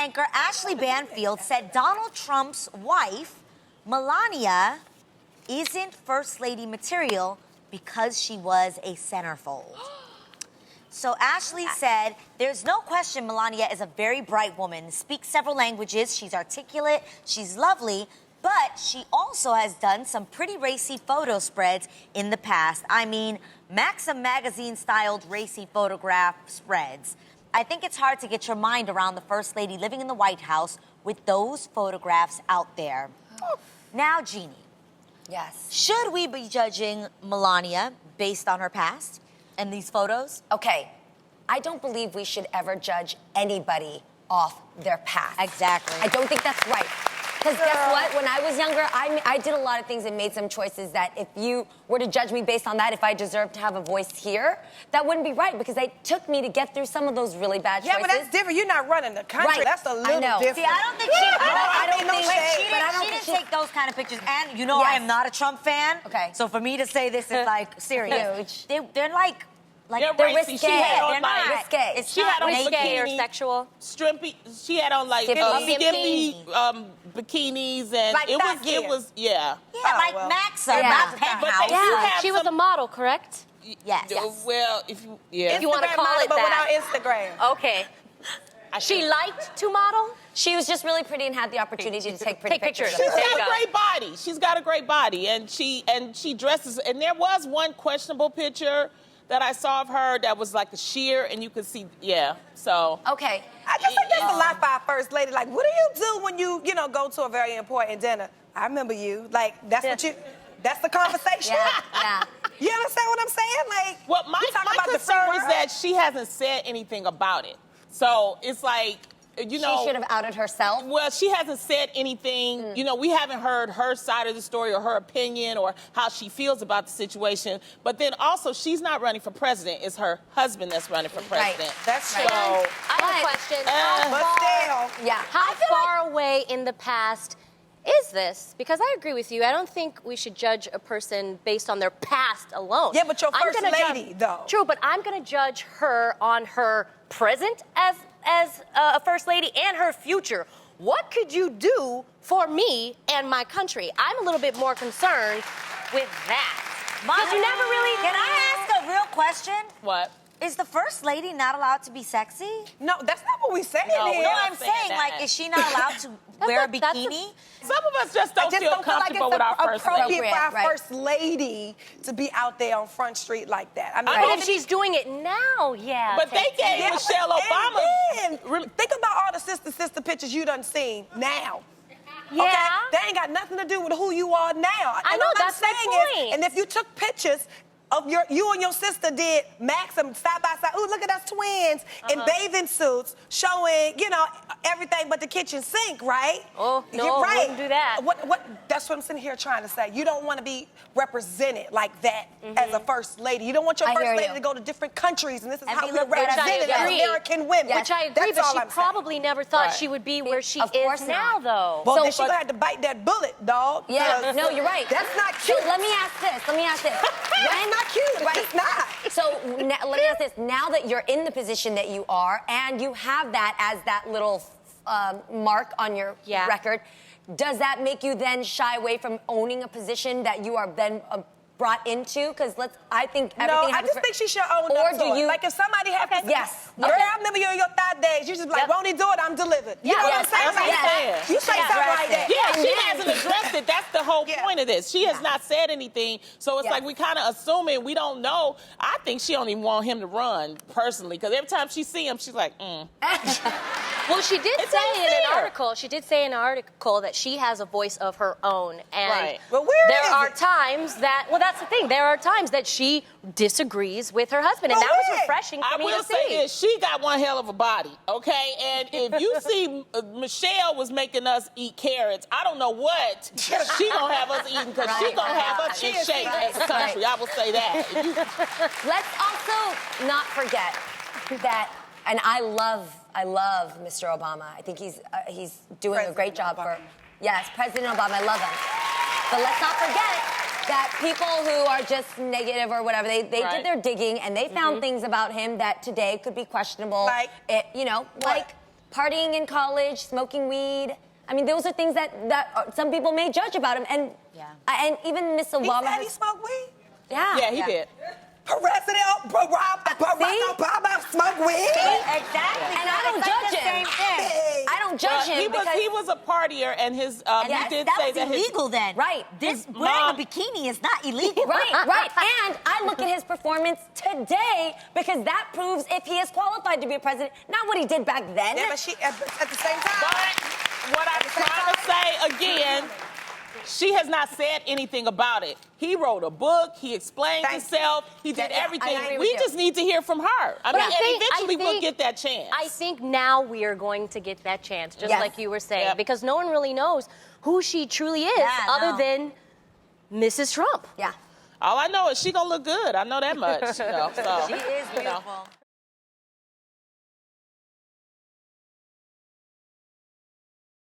anchor Ashley Banfield said Donald Trump's wife, Melania, isn't First Lady material because she was a centerfold. So Ashley said, there's no question Melania is a very bright woman, speaks several languages, she's articulate, she's lovely, but she also has done some pretty racy photo spreads in the past. I mean, Maxim magazine-styled racy photograph spreads. I think it's hard to get your mind around the First Lady living in the White House with those photographs out there. Now, Jeannie. Yes. Should we be judging Melania based on her past and these photos? Okay. I don't believe we should ever judge anybody off their past. Exactly. I don't think that's right. Because guess what? When I was younger, I did a lot of things and made some choices that if you were to judge me based on that, if I deserved to have a voice here, that wouldn't be right because it took me to get through some of those really bad choices. Yeah, but that's different. You're not running the country. Right. That's a little different. See, I don't think she... I She didn't take those kind of pictures. And you know I am not a Trump fan. Okay. So for me to say this is like serious. They're like They're they're racy. risque. She had on They're like not. risque. It's She not had on naked bikini or sexual. Strimpy. She had on like Skimpy bikinis and Like that gear. it was yeah. Yeah, like well. Maxim, Yeah. not But Penthouse. they do have She was some- a model, correct? Yes. Well, if you you wanna Instagram call model, it but that. without Instagram. Okay. She liked to model? She was just really pretty and had the opportunity to take pretty pictures. pictures. of She's herself. got a great body. She's got a great body, and she dresses. And there was one questionable picture that I saw of her that was like a sheer, and you could see, yeah. So Okay. I just think that's a lot for our first lady. Like, what do you do when you go to a very important dinner? I remember you. Like, that's that's the conversation. Yeah. You understand what I'm saying? Like, well, my we talking about the free concern is world. that she hasn't said anything about it. So it's like, you know, She should have outed herself. Well, she hasn't said anything. You know, we haven't heard her side of the story or her opinion or how she feels about the situation. But then also, she's not running for president. It's her husband that's running for president. That's So, true. I have a question. How But still. Yeah. far away in the past is this? Because I agree with you. I don't think we should judge a person based on their past alone. Yeah, but your I'm first gonna lady, though. True, but I'm going to judge her on her present as a first lady and her future. What could you do for me and my country? I'm a little bit more concerned with that. Because you never really... Can I ask a real question? what? Is the First Lady not allowed to be sexy? No, that's not what we saying No, here. we're No, not I'm saying saying, that. like, is she not allowed to wear a that's a- bikini? Some of us just don't feel comfortable with our first lady. appropriate for our Right. first lady to be out there on Front Street like that. I mean, But if she's doing it now, yeah. But they gave Yeah, Michelle but- Obama. and then, think about all the sister pictures you done seen now. Yeah. Okay? They ain't got nothing to do with who you are now. I And know, what I'm that's my saying point. and if you took pictures of you and your sister did Maxim side by side. Ooh, look at us twins in bathing suits showing, everything but the kitchen sink, right? Oh, no, You're right. wouldn't do that. That's what I'm sitting here trying to say. You don't want to be represented like that as a first lady. You don't want your I first hear lady you. to go to different countries, and this is And how be we're looked at as represented as agree. American women. Which I agree, That's but all she I'm saying. probably never thought Right. she would be where she Of is course now, not. though. Well, So, then she's gonna have to bite that bullet, dog. Yeah, 'cause no, you're right. That's not So cute. let me ask this. That's not cute. Right. It's not. So let me ask this. Now that you're in the position that you are, and you have that as that little mark on your record, does that make you then shy away from owning a position that you are then brought into? Because I think everything No, I happens just think she should own Or up to do it. you- Like if somebody has to, Yes. Girl, I remember you in your third days. You just be like, won't he do it? I'm delivered. You know what I'm saying? that's what I'm saying. You say something like that. Yeah, she hasn't addressed it. That's the whole Yeah. point of this. She has not said anything. So it's Yeah. like we kind of assuming we don't know. I think she don't even want him to run personally because every time she see him, she's like, Well, she did It's say in an unfair. article. She did say in an article that she has a voice of her own, and Right. Well, where there is are it? times that. Well, that's the thing. There are times that she disagrees with her husband, and Well, that was where? refreshing for I me will to say see. this: she got one hell of a body, okay? And if you see Michelle was making us eat carrots, I don't know what she gonna have us eating because she gonna have us in shape as a country. I will say that. If you- Let's also not forget that, and I love Mr. Obama. I think he's doing a great job for. Yes, President Obama. I love him. But let's not forget that people who are just negative or whatever, they Right. did their digging and they found things about him that today could be questionable. Like? Like partying in college, smoking weed. I mean, those are things that some people may judge about him. And even Miss Obama. He said he smoked weed? Yeah. Yeah, he did. President Barack Obama smoked weed? Exactly. And I don't judge him. I don't judge him He was a partier, and his he did that say was that illegal then. Right. This wearing a bikini is not illegal. Right. And I look at his performance today because that proves if he is qualified to be a president, not what he did back then. Yeah, but she, at the same time. But what I'm trying to say again, she has not said anything about it. He wrote a book. He explained himself. He did everything. We just need to hear from her. I mean, and eventually we'll get that chance. I think now we are going to get that chance, just like you were saying, Yep. because no one really knows who she truly is other than Mrs. Trump. Yeah. All I know is she gonna look good. I know that much. So, She is beautiful.